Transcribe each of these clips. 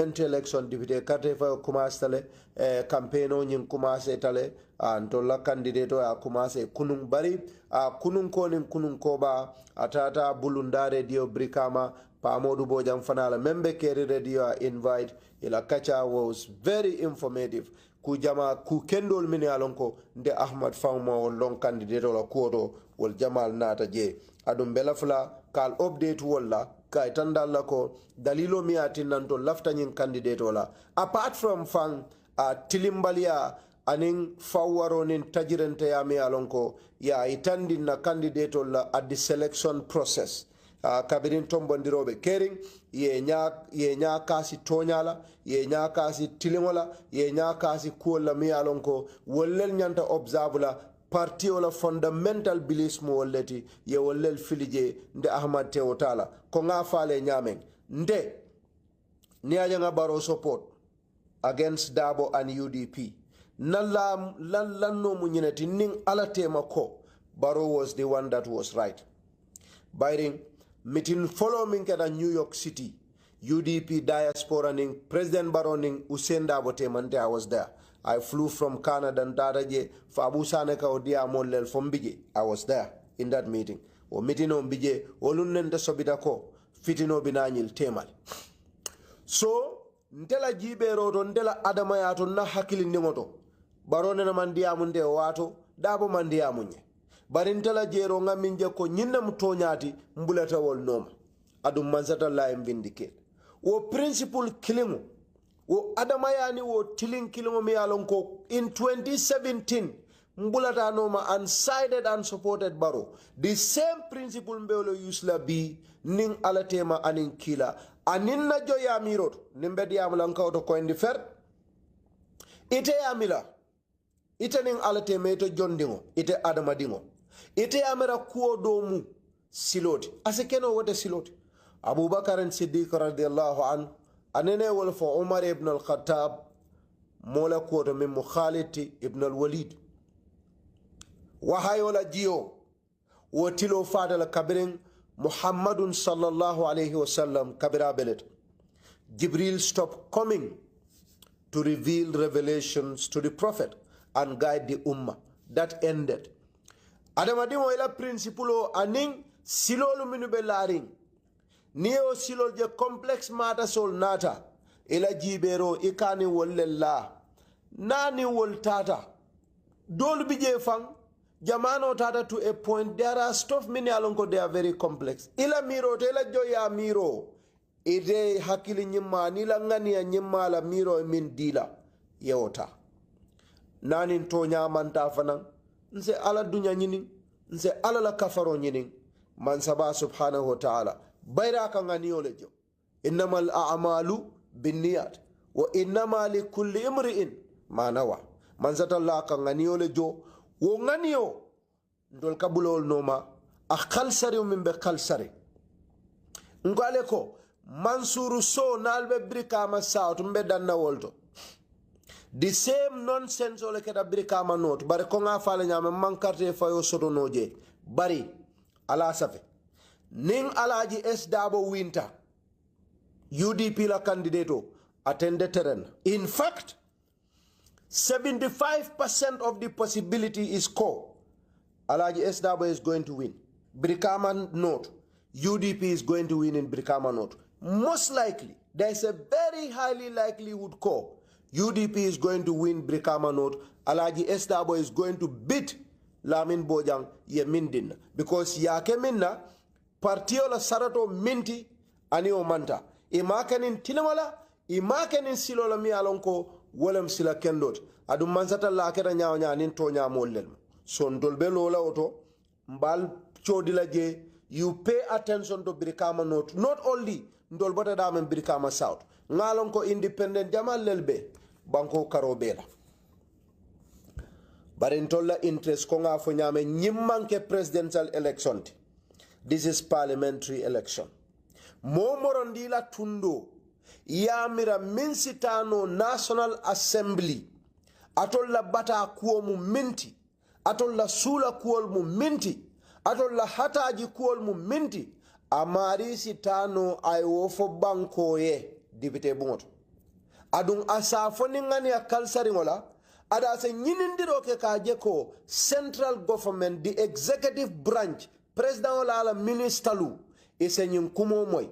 election député carte fa commencé tale campaign o nyin commencé tale antola candidate o a commencé kunun bari kunun ko nin kunun ko ba atata bulundare dio brikama pa modu bojam fanala membe keri radio invite ila kacha was very informative ku jama ku kendol min alonko nde Ahmed fawma wol long candidate la kodo wol jamal nata je adum belafla kal update wala kay tandalla ko dalilo mi atinanto lafta nyin candidate wala apart from fang tilimbalia anin fawaronin tajirente ya mi alonko ya itandi na candidate wala at the selection process kabirin tombondirobe kering ye nya kasi tonyala ye nya kasi tilimola ye nya kasi kuola mi alonko wollel nyanta observe parti wala fundamental beliefs mo wolleti ye wollel filije nde Ahmad Teotala ko nga faale nyamen nde niaja nga baro support against Dabo and UDP nalla lanno mu nyineti ning alatema ko Baro was the one that was right byring meeting follow min kada New York City UDP diaspora ning President Baro ning Usain Dabo temante I was there. I flew from Canada and Daraje for Abu Saneka Odia Molel from Bije. I was there in that meeting. O meeting on Bije, Olunenda Sobitako, Fitino Binanil Temal. So, Ntela Jibero, Ndela Adamayato, na Hakili Nimoto, Barone Mandiamunde Wato, Dabo Mandiamunye. Barintela Jero Ngaminja ko Nina Mutonyati, Mbulata wol Noma. Adum Manzata Lime Vindicate. O principal killing. Wo adamayani wo tilling kilimo mi alonko in 2017 mbulata noma unsided and supported Baro. The same principle mbelo yusla bi ning alatema anin kila anin na joya mirot nimbedi amlanka auto ko indi fer ite amila ite ning alatema ite jondingo ite adamadingo ite amera kuo domu siloti asekeno wote siloti Abubakar Siddiq radiyallahu anhu anene wala fo Umar ibn al-Khattab mola koto min Khalid ibn al-Walid wahayola jiyo wotilo fadala kabirin Muhammadun sallallahu alayhi wasallam kabira belet Jibril stopped coming to reveal revelations to the prophet and guide the ummah. That ended. Adamadimo ila principle aning silolu minube laring Neo silol je complex mata sol nata ila jibero ikani wollella nani wol tata dol bije fang jamano tata to a point there are stuff mini alonko they are very complex ila miro ila joya miro ide hakili nyimma ni la ngani ya nyimma la miro min dila yewota nani to nyamanta fanan nse ala dunya nyini nse ala la kafaro nyini man saba subhanahu wa ta'ala bayra ka ngani lejo innamal a'malu binniyat wa innama likulli imri'in ma nawa man zatalla ka ngani lejo wo ngani yo ndol kabulol noma a khalsari min be khalsari ngale ko Mansuru so nalbe brikama south mbe danna wolto the same nonsense ole keda brikama note bare ko nga fala nyama mankarte fayo soto noje bari ala safe ning alaji S Dabo winter UDP la candidato attended terrain. In fact 75% of the possibility is ko alaji S Dabo is going to win brikama note UDP is going to win in brikama note. Most likely, there is a very highly likelihood call. UDP is going to win Brikama Note. Alaji S Dabo is going to beat Lamin Bojang ye Mindin. Because yake minna, partiola sarato minti anio manta. Imakenin tinamala, imakenin silola mi alonko, wolem sila kendot. Adu mansata laketa nyao nyanin to nyamolel. Son dolbe lola oto, mbal chodila je, you pay attention to Brikama Note. Not only ndol bota damen Brikama South ngalon ko independent jamal lelbe banko karobela barin tolla interest ko nga fo nyame nyimmanke presidential election. This is parliamentary election. Momorondila tundo yamira minsitano National Assembly atolla bata kuo mu minti atolla sula kuol mu minti atolla hataji kuol mu minti amari sitano ay wofo banko ye dibite bungoto adun asafoni ngani ya kalsari ngola ada se nyinindiro ke kaje ko central government the executive branch president wala ala ministalu ise nyin kumo moy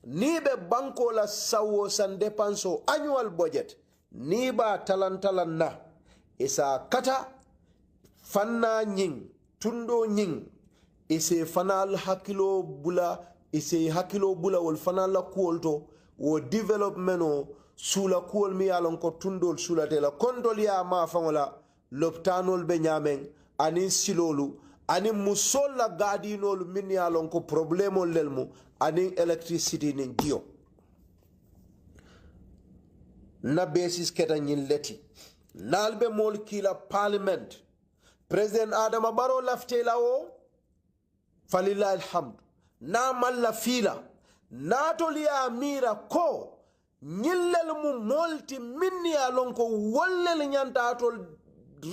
ni be banko la sawo san dépense annual budget ni ba talantalan na isa kata fanna nyin tundo nyin ise fanal hakilo bula ise hakilo bula wal fanal la kuolto wo development o sula kuol mi alon ko tundol sula tela kondol ya ma fangola loptanol be nyamen ani silolu ani musol la gadinol min yalon ko problemo lelmu ani electricity nin dio na basis keta nyin leti nalbe mol kila parliament president adama baro laftela o falila alhamd na malla fila na toliya mira ko ñillel mu molti minni ya lon ko wollel ñanta tol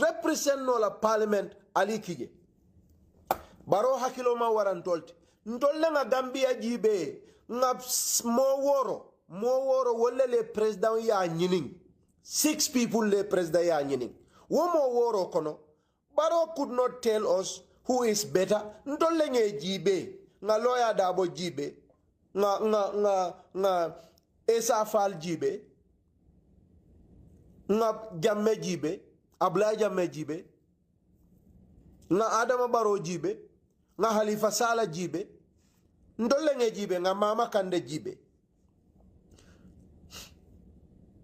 represent no la parliament ali kije baro hakilo ma waran tolti ntolle nga gambia jibe nga mo woro wolle le president ya ñinin 6 people le president ya ñinin wo mo woro kono baro could not tell us who is better ntolle nge jibe nga loya dabo jibe nga Esa Fall jibe nga jamme jibe Ablaye jamme jibe nga Adama Barrow jibe nga Halifa Sallah jibe ndolle nge jibe nga Mama Kande jibe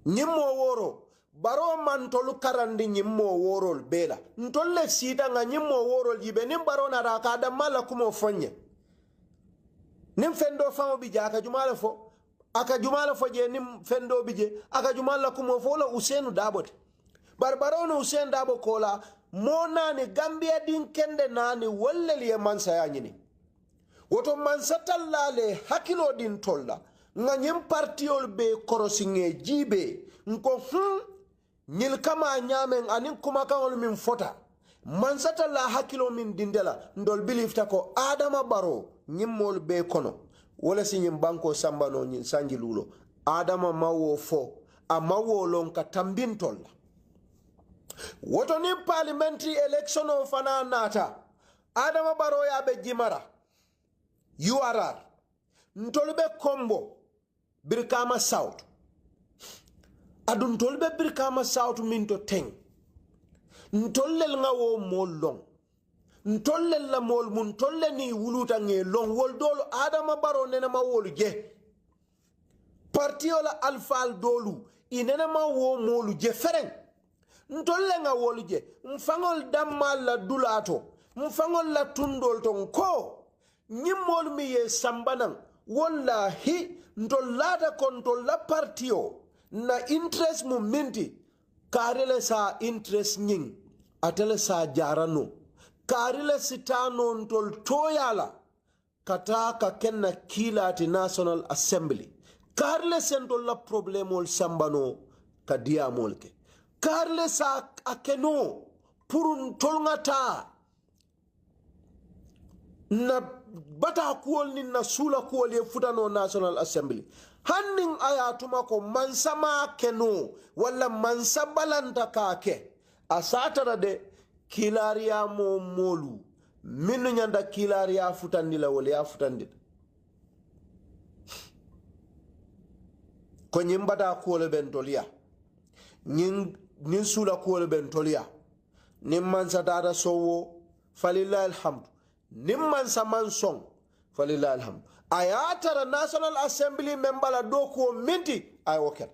nyimmo woro Barrow man tolu karandi nyimmo worol bela ntolle sida nga nyimmo worol jibe nim Barrow na raka da mala kumo fonye nim fendo famo bi jaka jumala fo aka jumala foje nim fendo bije aka jumala kumo fola Usenu Dabote barbarono Usen Dabo kola monani Gambia din kende nani walleli e mansa ya nyini woto mansa tallale hakilo din tolla nga nyim partiol be korosinge jibe nko nyil kama nyamen anin kuma kangol min fota mansa talla hakilo min dindela ndol bilifta ko Adama Barrow nyimmol be kono wala sinyim banko sambano nyin sanji lulo Adama mawo fo a mawo lon ka tambintol woto ni parliamentary election o fana nata Adama Barrow ya be jimara URR ntolbe kombo Birkama South adun tolbe Birkama South minto teng ntollel nga wo molong ntolle la mol mun tolle ni wuluta nge long wol dolu Adama Barrow nena ma wolu je partio la alfal dolu inena ma wo molu je fereng ntolle nga wolu je mfangol dammal la dulato mfangol la tundol ton ko nyimmol mi ye sambanan wallahi ntollata kontol la partio na interest mu minti karele sa interest nying atele sa jarano karile sitanon tol toyala kataka kenna kilati National Assembly karile sentol la problemol sambano kadia molke karile sa akeno purun tolngata na bata kuol ni na sula kuol ye futano National Assembly hanning ayatuma ko mansama keno wala mansabalanta kake asatara de kilaria mo molu minu nyanda kilaria futandila wala ya futandila ko nyimbata kuole bentolia nyin sula kuole bentolia nimman sadada sowo falilla alhamdu nimman saman song falilla alhamdu ayatara National Assembly member la doko minti ay woket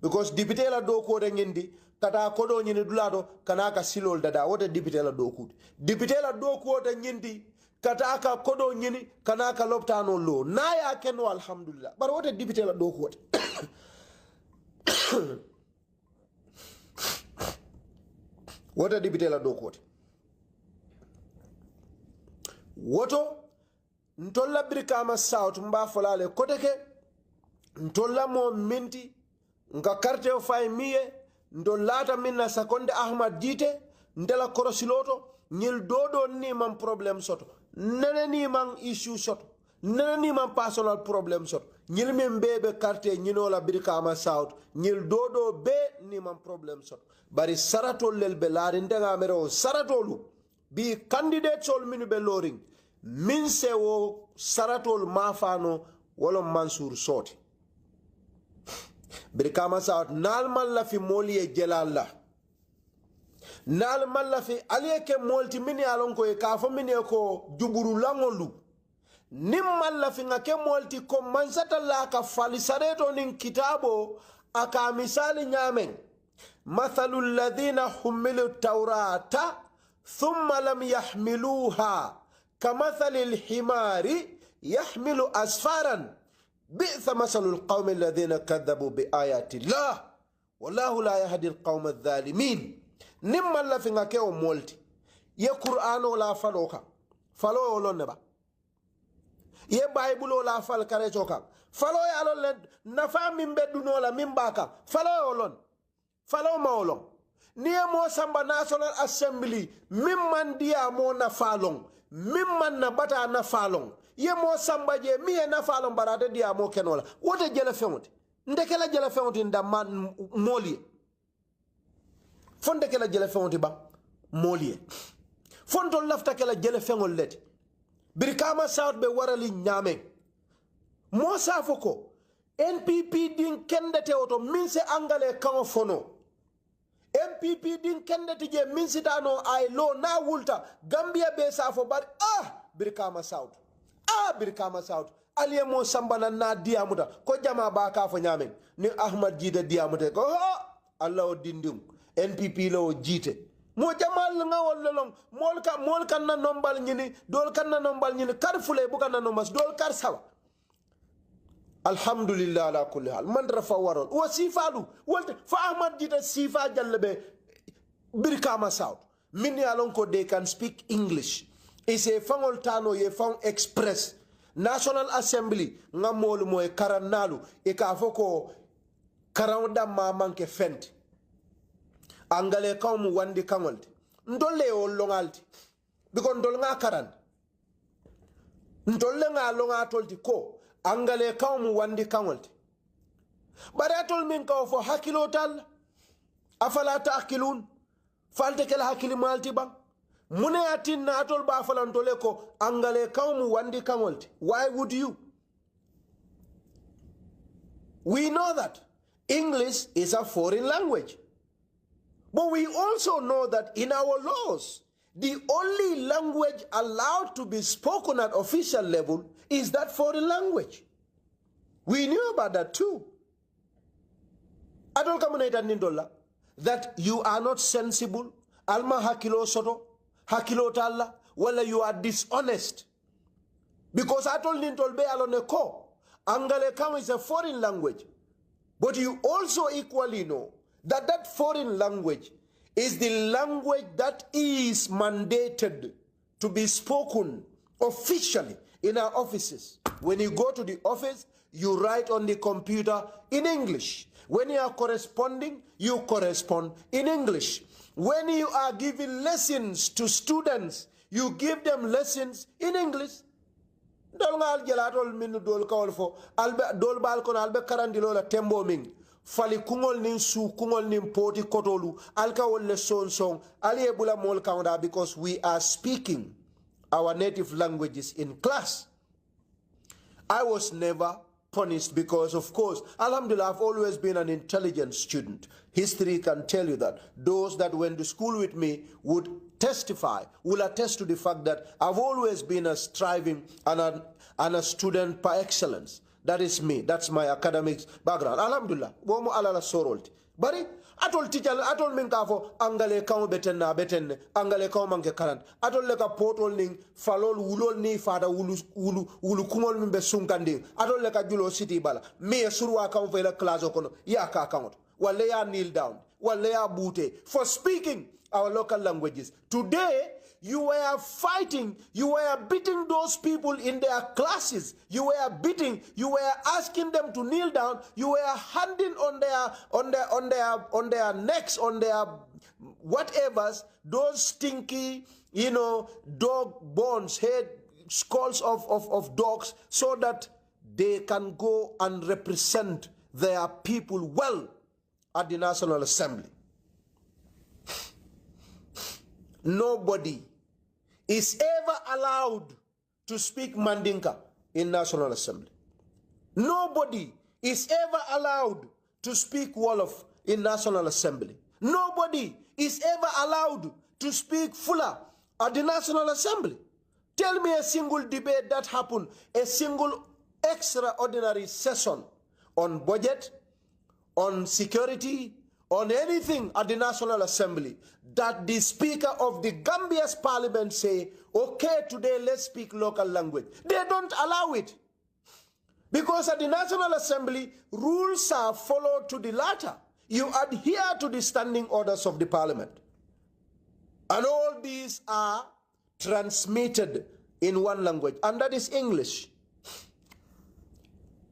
because député la doko de ngindi kata kodo nyini dulado kanaka silol dada wote député la doko de ngindi kata ka kodo nyini kanaka loptano lo naya keno alhamdulillah bar wote député la doko wote wote député la doko wote woto ntolla Birkama South mba folale koteke ntolla mo minti nka carte o fay miye ndollata minna sakonde Ahmed jite ndela korosiloto nyil dodo ni man problem soto nene ni man issue soto nani man personal problem sot ñil min bebe carte ñino la Brikama South ñil dodo be ni man problem sot bari saratol lel be laari ndenga mero saratolu bi candidate sol minu be loring min se wo saratol mafano wala Mansour soti Brikama South nal man la fi moliye jelalla nal man la fi aliyeke molti min yalon ko e ka fo min ko juburu langolu nimman la fi nga ke molti ko mansata la ka falisareto nin kitabo aka misali nyamen mathalu alladhina humilu tawrata thumma lam yahmiluha kamathali alhimari yahmilu asfaran bi'sa masalu alqawmi alladhina kadhabu biayati llah wallahu la yahdi alqawma adh-dhalimin nimman la fi nga ke o molti ye qur'ano la faloka falo olon ne ba ye bible la fal kare choka falo ya lon le nafa min bedduno la min baka falo olon falo ma olon ni mo samba national assembly min man dia mo na falon min man na bata na falon ye mo samba je mi na falon barade dia mo kenola wote jele fewonte ndekela jele fewonte ndam molie fonde kela jele fewonte ba molie fonto lafta kela jele fewol leti Brikama South be warali nyame mo safoko NPP din kendete oto minse angale kan fono NPP din kendete je minsitano ay lo na wulta Gambia be safo bar Brikama South aliye mo sambana na diamuta ko jama ba ka fo nyame ni Ahmed jide diamute ko Allah o dindim NPP lo jite mo jamal nga wala long mol kan na nombal ñini dol kan na nombal ñini kar fule bu kan na nombas dol kar sawa alhamdulillah ala kulli hal man rafa warol wa sifalu wolte fa Ahmad jita sifa jallabe Brikama South min ya lon ko they can speak English is a fangol tano ye fang express National Assembly nga mol moy karanalu e ka foko karawda ma manke fenti angale kam wandi kangolti ndolle o longalti bikon ndol nga karan ndolle nga longa tolti ko angale kam wandi kangolti baratol min ka fo hakilo tal afala taakilun falte kel hakili malti bang mune atin na tol ba falan tole ko angale kam wandi kangolti why would you? We know that English is a foreign language. But we also know that in our laws, the only language allowed to be spoken at official level is that foreign language. We knew about that too. Adol kamuneta nindola that you are not sensible, alma hakilo soto, hakilo talla, wala you are dishonest. Because atol nindolbe alone ko, angale kam is a foreign language. But you also equally know that that foreign language is the language that is mandated to be spoken officially in our offices. When you go to the office, you write on the computer in English. When you are corresponding, you correspond in English. When you are giving lessons to students, you give them lessons in English. Dol ngal jelatol min dol kawol fo albe dol bal kon albe karandilo la tembo min fali kungol nin su kungol nin poti kotolu alka wolle son ali ebula mol kawnda because we are speaking our native languages in class. I was never punished because, of course, alhamdulillah, I've always been an intelligent student. History can tell you that. Those that went to school with me would testify, will attest to the fact that I've always been a striving and a student par excellence. That is me. That's my academics background. Alhamdulillah. Womo alala sorolti. Bari atol teacher atol min ka fo angale kaw betenna betenne angale kaw manke karan atol le ka potol ning falol wulol ni fada wulu kumol min be sunkandi atol le ka julo city bala me surwa kaw fe la class kono ya ka kawot walla ya kneel down walla ya bute for speaking our local languages. Today you were fighting, you were beating those people in their classes, you were asking them to kneel down, you were handing on their necks, on their whatevers, those stinky, dog bones, head skulls of dogs so that they can go and represent their people well at the National Assembly. Nobody is ever allowed to speak Mandinka in National Assembly. Nobody is ever allowed to speak Wolof in National Assembly. Nobody is ever allowed to speak Fula at the National Assembly. Tell me a single debate that happened, a single extraordinary session on budget, on security, on anything at the National Assembly that the Speaker of the Gambia's Parliament say, okay, today let's speak local language. They don't allow it. Because at the National Assembly, rules are followed to the letter. You adhere to the standing orders of the Parliament. And all these are transmitted in one language, and that is English.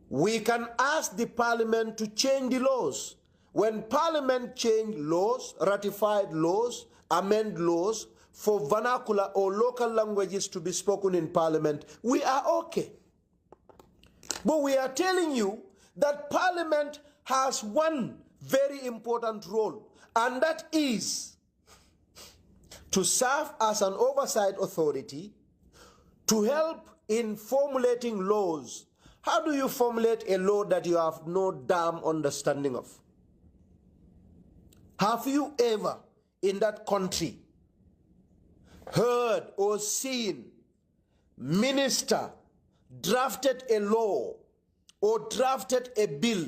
We can ask the Parliament to change the laws. When Parliament change laws, ratified laws, amend laws for vernacular or local languages to be spoken in Parliament, we are okay. But we are telling you that Parliament has one very important role, and that is to serve as an oversight authority to help in formulating laws. How do you formulate a law that you have no damn understanding of? Have you ever in that country heard or seen minister drafted a law or drafted a bill,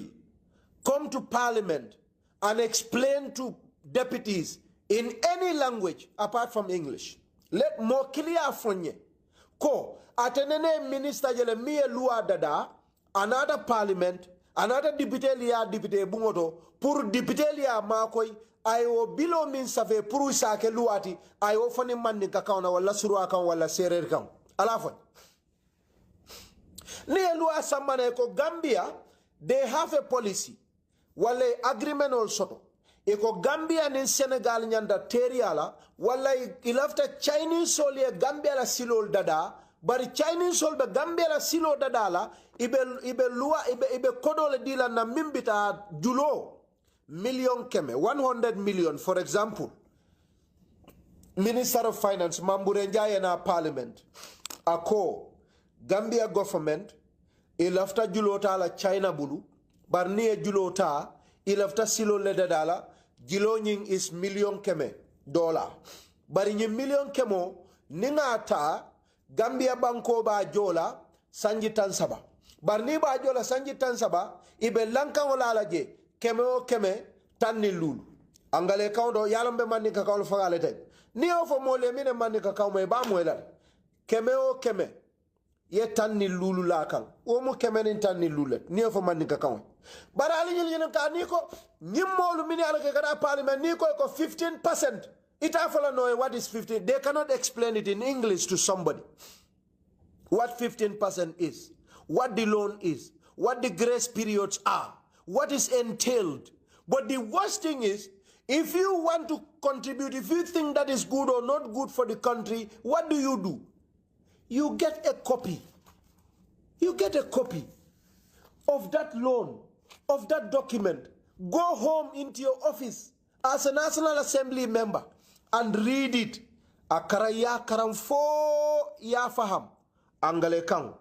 come to Parliament and explain to deputies in any language apart from English? Let more clear from you. Ko atenene minister jele miye lua dada another Parliament another deputy liya deputy bungoto pour deputy liya makoy ayo bilo min save pour sake luati ayo fani mandi kakauna wala suru akan wala serer kan alafon ni lua samane ko Gambia they have a policy wale agreement also eko Gambia ni Senegal nyanda teriala wala ilafta Chinese soli Gambia la silol dada bari Chinese sol be Gambia la silo dadala ibe lua ibe kodole dila na mimbita julo million keme 100 million for example. Minister of Finance Mambure Njaye na Parliament ako Gambia government ilafta julota la China bulu barniye julota ilafta silo le dadala jilo nying is million keme dollar bari nyi million kemo ningata Gambia banko ba jola sanji tansaba barni ba jola sanji tansaba ibe lanka wala laje keme o keme tanni lulu angale kawdo yalambe manni ka kawlo fagale tay ni o fo mole mine manni ka kawme ba moyla keme o keme ye tanni lulu la kan o mo keme nin tanni lulu ni o fo manni ka kawme barali nyel ka ni ko nyimmolu mini ala ka Parliament ni ko 15%. Itafala know what is 15. They cannot explain it in English to somebody. What 15% is, what the loan is, what the grace periods are, what is entailed. But the worst thing is, if you want to contribute, if you think that is good or not good for the country, what do? You get a copy. You get a copy of that loan, of that document. Go home into your office as a National Assembly member and read it. Akaraya karamfo ya faham. Angale kang.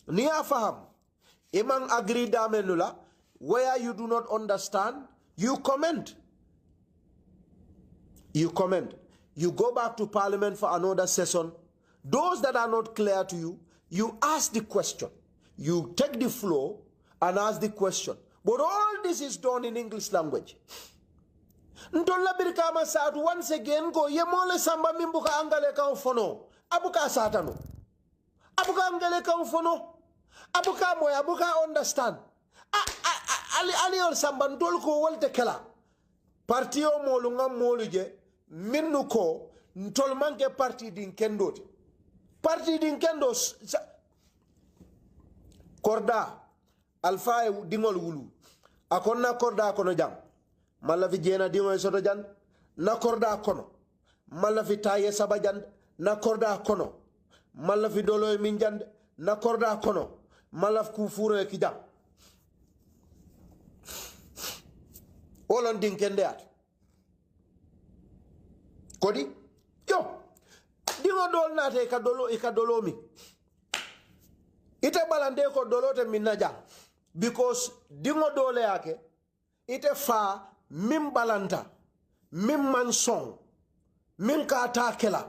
Ni ya faham. Imang agree damenula. Where you do not understand, you comment. You comment. You go back to Parliament for another session. Those that are not clear to you, you ask the question. You take the floor and ask the question. But all this is done in English language. Ntolla birkama saatu once again go yemole samba mimbuka angale ka fono abuka satano abuka angale ka fono abuka moya abuka understand ali on samba ntol ko wolte kala parti o molu ngam moluje minnu ko ntol manke parti din kendo korda alfa dingol wulu akonna korda kono jam malla fi jena dimo soto jan na korda kono malla fi taye saba jan na korda kono malafi dolo e min jande na korda kono malaf ku furo e kida olon din kende at kodi yo dingo dol nate e ka dolo mi ite balande ko dolote min naja because dingo dole yake ite fa min balanta min man song min ka takela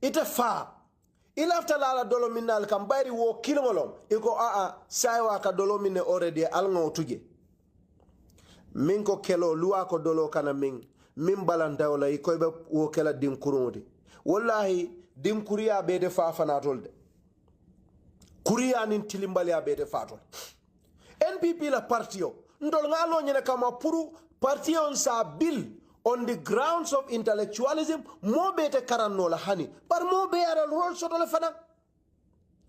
ite fa ilafta lala dolo min nal kam bayri wo kilngolom iko saywa ka dolo min already alngo tuje min ko kelo luwa ko dolo kana min balanta wala iko be wo kela din kurudi wallahi din kuriya be de fa fanatolde kuriya nin tilimbali abete fatol NPP la partio ndol ngalo nyene kama puru partio sa bill on the grounds of intellectualism mo bete karanno la hani par mo be ara rol soto le fana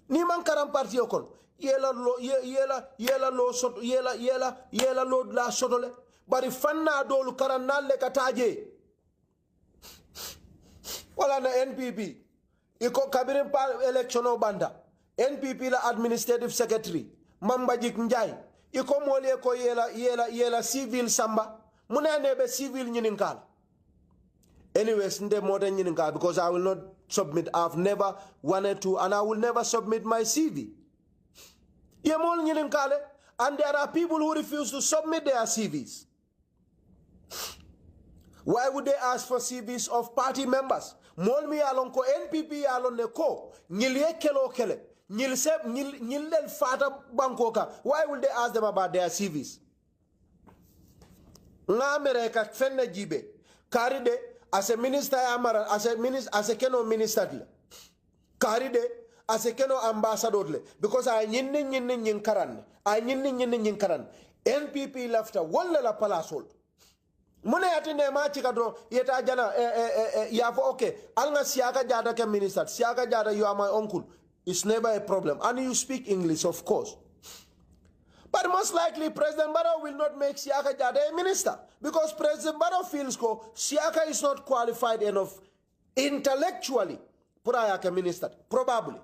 ni man karam partio kon yela lo soto yela lo la soto le bari fanna dolu karannal le kataje wala na NPP iko kabirin par election o banda NPP la administrative secretary Mambajik Njai iko mole ko yela civil samba munane be civil nyininkala anyways nde modern nyininka because I will not submit. I've never wanted to and I will never submit my CV yemol nyininkale and there are people who refuse to submit their CVs. Why would they ask for CVs of party members? Mol mi alon ko NPP alon ne ko nyilye kelo kele Nyilel fata bankoka. Why will they ask them about their CVs? America fenne jibe. Karide as a minister amara as a keno minister. Karide as a keno ambassador because I nyin karan. I nyin karan. NPP left wala la palasol. Mune atinde ma chikadro yeta jana yafo okay. Alnga siaka jada ke minister. Siaka jada you are my uncle. It's never a problem. And you speak English, of course. But most likely, President Barrow will not make Siaka Jada a minister. Because President Barrow feels Siaka is not qualified enough intellectually for a minister. Probably.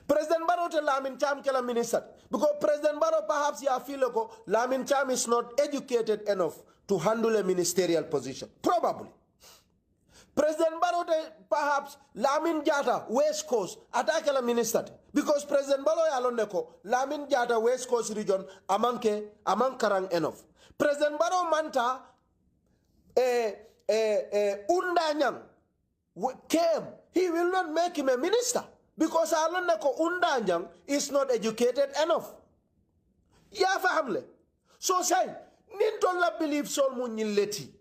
President Barrow tell Lamin Cham kela minister. Because President Barrow perhaps ya feel Lamin Cham is not educated enough to handle a ministerial position. Probably. President Barrow perhaps Lamin Jata West Coast attack la minister because President Barrow aloneko Lamin Jata West Coast region amang karang enough. President Barrow manta Undanyang came. He will not make him a minister because aloneko Undanyang is not educated enough. Ya fahamle. So say nintola believe sol munyileti.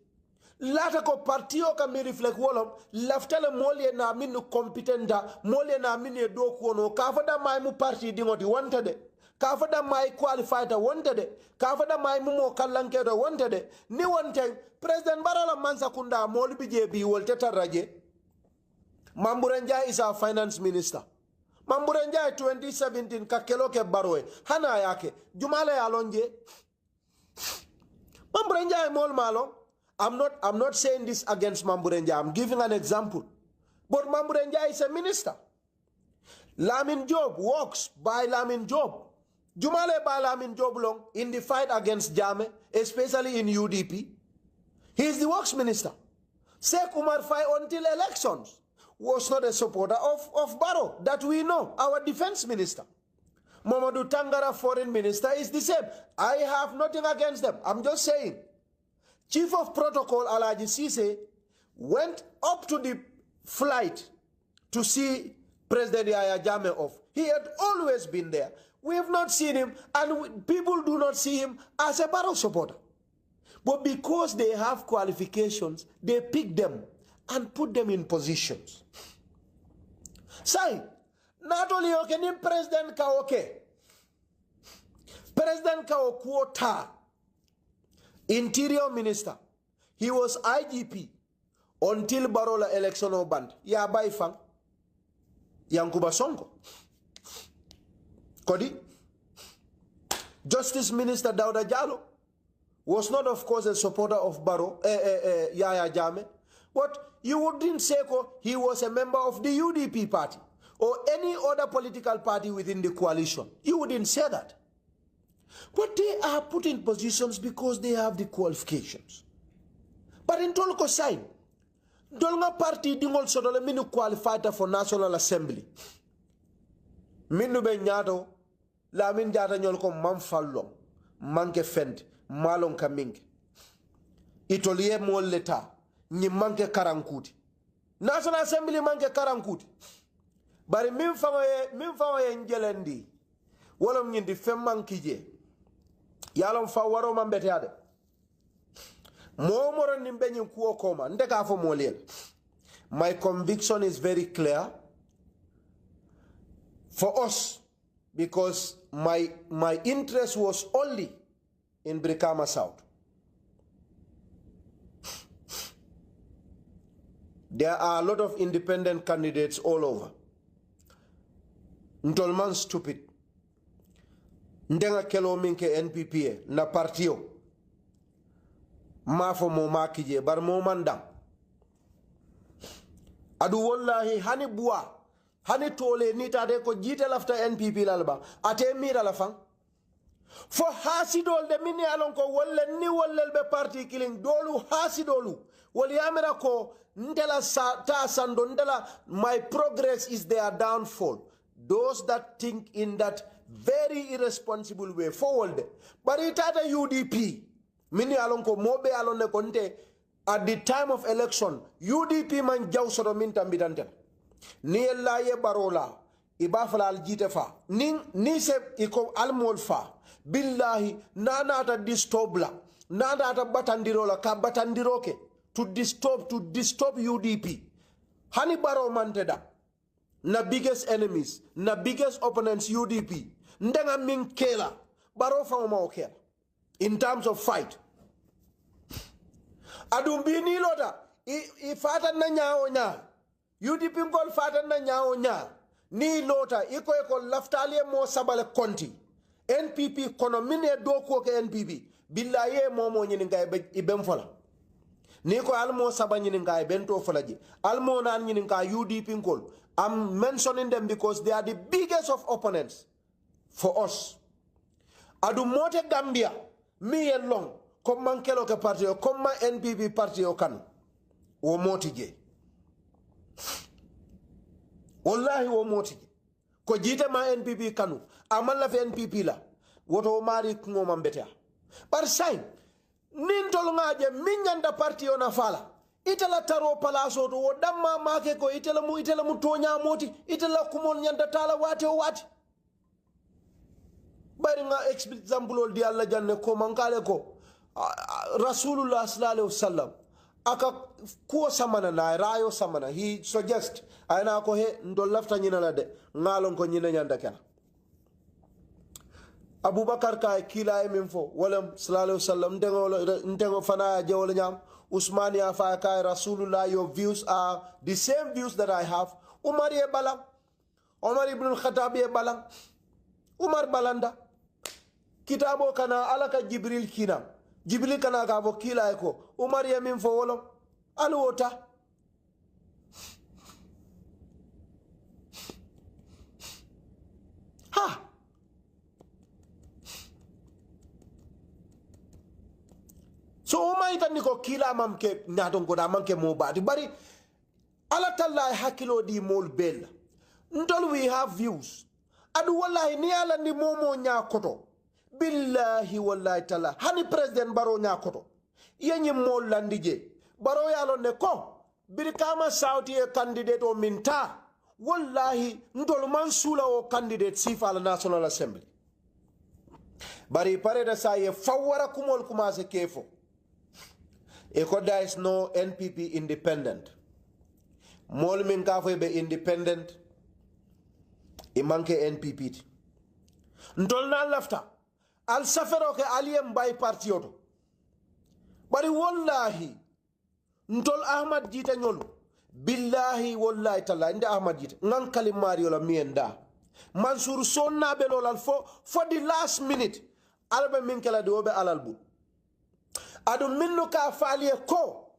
Lata ko partiyo ka mi reflect wolom laftale molye na minu competenta molye na minu do kono ka fada mai mu parti dingoti wantade ka fada mai qualified wantade ka fada mai mu mo kallanke do wantade ni wonten President Barola Mansa Kunda moli bije bi wolte taraje Mamburenja is our finance minister. Mamburenja 2017 ka keloke Baroe hana yake jumale alonje Mamburenja mol malo. I'm not saying this against Mamburenja. I'm giving an example. But Mamburenja is a minister. Lamin Job works by Lamin Job. Jumale by Lamin Job long in the fight against Jame, especially in UDP. He is the works minister. Sheikh Umar Fai until elections was not a supporter of Barrow that we know, our defense minister. Mamadou Tangara foreign minister is the same. I have nothing against them. I'm just saying. Chief of Protocol Alaji Sise went up to the flight to see President Yahya Jammeh off. He had always been there. We have not seen him, and people do not see him as a Barrow supporter. But because they have qualifications, they pick them and put them in positions. Say, not only okay, President Kaoke, President Kao quota. Interior Minister, he was IGP until Barola election band. Ya Baifang, Yankuba Sonko. Kodi. Justice Minister Dauda Jallo was not, of course, a supporter of Barrow, Yahya Jammeh. But you wouldn't say he was a member of the UDP party. or any other political party within the coalition. You wouldn't say that. But they are put in positions because they have the qualifications. But in Tolko side, Dolga party dingol sodole minu qualified for National Assembly. Minu be nyato, la min jata nyol ko man fallong, manke fend, malong kaming. Itolie mo leta, ni manke karankuti. National Assembly manke karankuti. Bari min fawaye njelendi, wolom nyindi femman kije. Yalom fa waro mambete ade. Momoro nimbe kuo koma, ndeka afo molel. My conviction is very clear for us because my interest was only in Brikama South. There are a lot of independent candidates all over. Ntolman stupid. Ndenga kelo minke NPP na partio. Mafo mo makije bar mo mandam. Adu wallahi hani bua. Hani tole nita de ko jite lafta NPP lalba. Ate mira lafang. For hasidol de mini alon ko wolle ni wolle be party killing dolu hasidolu. Wali amira ko ndela ta sando ndela my progress is their downfall. Those that think in that very irresponsible way forward. But it at a UDP. Mini alonko mobe alone konte at the time of election UDP man jaw soro min tambidante. Ni la ye barola ibafala al jitefa. Ni se iko almol fa. Billahi nana ata distobla. Nana ata batandirola ka batandiroke to disturb UDP. Hani baro manteda. Na biggest enemies, na biggest opponents UDP. Ndenga min kela, baro fama okela. In terms of fight. Adumbi ni loda, ifata na nyao nya. UDP ngol fata na nyao nya. Ni lota, iko laftalie mo sabale konti. NPP kono mine doko ke NPP. Billaye momo nyini nga ibemfola. Niko almo saba nyini nga ibento folaji. Almo nan nyini nga UDP ngol. I'm mentioning them because they are the biggest of opponents for us. Adu mote Gambia, me along, come man kelo ke party o, come man NPP party o kanu. Wo moti je. Wallahi wo moti je. Ko jite ma NPP kanu. Amal la fe NPP la. Woto mari kungo mambetea. But sign, nintolo ngaje minyanda party o na fala. Itala taro palaso to damma make ko itala mu tonya moti itala kumon nyanda tala wate o wate bari nga example di Allah janne ko mankale ko Rasulullah sallallahu alaihi wasallam aka ko samana na rayo samana he suggest ayna ko he ndo lafta nyina la de ngalon ko nyina nyanda kala Abubakar kay kila min fo wala sallallahu alaihi wasallam ndengo fana jewol nyam Usmani Afakai Rasulullah, your views are the same views that I have. Umar ye balang. Umar ibn al-Khattab ye balang. Umar balanda. Kitabo kana alaka Jibril kina. Jibril kana gabo kila eko. Umar ye min fo wolom. Aluota. Ha! So umaita niko kila mamke nadongo da mamke mobadi bari ala talla hakilo di mol bel ntol we have views adu wallahi ni ala ni momo nya koto billahi wallahi talla hani president baro nya koto yenyi mol landije baro yalo ne ko Brikama South ye candidate o minta wallahi ntol mansula o candidate sifa la National Assembly bari pare da sa ye fawara kumol kumase kefo Ekoda is no NPP independent. Mol min kafwe be independent. Imanke NPP. Ntol na lafta. Al safero ke aliyem bay parti yoto. Bari wallahi. Ntol Ahmed jita nyolu. Billahi wallahi tala. Inde Ahmed jita. Ngan kalimari yola mienda. Mansur sonna belolal for the last minute. Albe minkela de obe alalbu. Adu minnu ka faaliye ko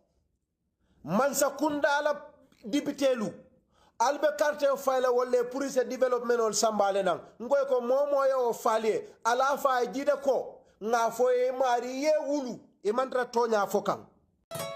mansa kunda ala dipitelu albe carte o fayla wolle pour se development ol sambale nan ngoy ko momo yo falie ala fa jide ko nga fo e mari ye wulu e mantra tonya fokan